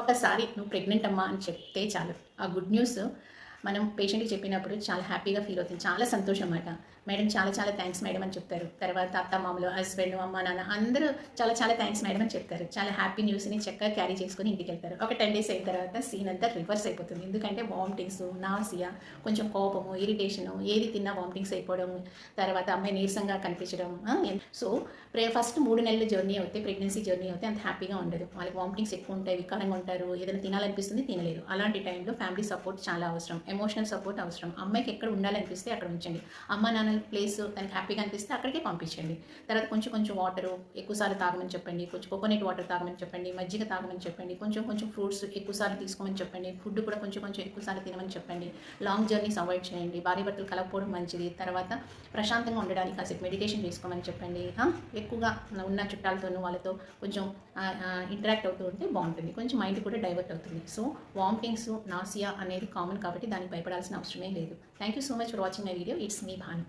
ఒకసారి నువ్వు ప్రెగ్నెంట్ అమ్మా అని చెప్తే చాలు, ఆ గుడ్ న్యూస్ మనం పేషెంట్కి చెప్పినప్పుడు చాలా హ్యాపీగా ఫీల్ అవుతుంది, చాలా సంతోషం అన్నమాట. మేడం చాలా చాలా థ్యాంక్స్ మేడం అని చెప్తారు. తర్వాత అత్త మామలు, హస్బెండ్, అమ్మ నాన్న అందరూ చాలా చాలా థ్యాంక్స్ మేడం అని చెప్తారు. చాలా హ్యాపీ న్యూస్ని చక్కగా క్యారీ చేసుకొని ఇంటికి వెళ్తారు. ఒక 10 డేస్ అయిన తర్వాత సీన్ అంతా రివర్స్ అయిపోతుంది. ఎందుకంటే వామిటింగ్స్, నాసియా, కొంచెం కోపము, ఇరిటేషను, ఏది తిన్నా వామిటింగ్స్ అయిపోవడం, తర్వాత అమ్మాయి నీరసంగా కనిపించడం. సో ఫస్ట్ 3 నెలల జర్నీ అవుతే, ప్రెగ్నెన్సీ జర్నీ అవుతే అంత హ్యాపీగా ఉండదు. వాళ్ళకి వామిటింగ్స్ ఎక్కువ ఉంటాయి, వికారంగా ఉంటారు, ఏదైనా తినాలనిపిస్తుంది తినలేరు. అలాంటి టైంలో ఫ్యామిలీ సపోర్ట్ చాలా అవసరం, ఎమోషనల్ సపోర్ట్ అవసరం. అమ్మాయికి ఎక్కడ ఉండాలనిపిస్తే అక్కడ ఉంచండి. అమ్మ నాన్నల ప్లేస్ తనకి హ్యాపీగా అనిపిస్తే అక్కడికే పంపించండి. తర్వాత కొంచెం కొంచెం వాటరు ఎక్కువసార్లు తాగమని చెప్పండి, కొంచెం కోకోనట్ వాటర్ తాగమని చెప్పండి, మజ్జిగ తాగమని చెప్పండి, కొంచెం కొంచెం ఫ్రూట్స్ ఎక్కువసార్లు తీసుకోమని చెప్పండి, ఫుడ్ కూడా కొంచెం కొంచెం ఎక్కువసార్లు తినమని చెప్పండి. లాంగ్ జర్నీస్ అవాయిడ్ చేయండి, భార్య భర్తలు కలగకపోవడం మంచిది. తర్వాత ప్రశాంతంగా ఉండడానికి కాసేపు మెడిటేషన్ చేసుకోమని చెప్పండి. ఎక్కువగా ఉన్న చుట్టాలతోనూ వాళ్ళతో కొంచెం ఇంటరాక్ట్ అవుతూ ఉంటే బాగుంటుంది, కొంచెం మైండ్ కూడా డైవర్ట్ అవుతుంది. సో వామిటింగ్స్, నాసియా అనేది కామన్ కాబట్టి దానికి భయపడాల్సిన అవసరమే లేదు. Thank you so much for watching my video. It's me Bhanu.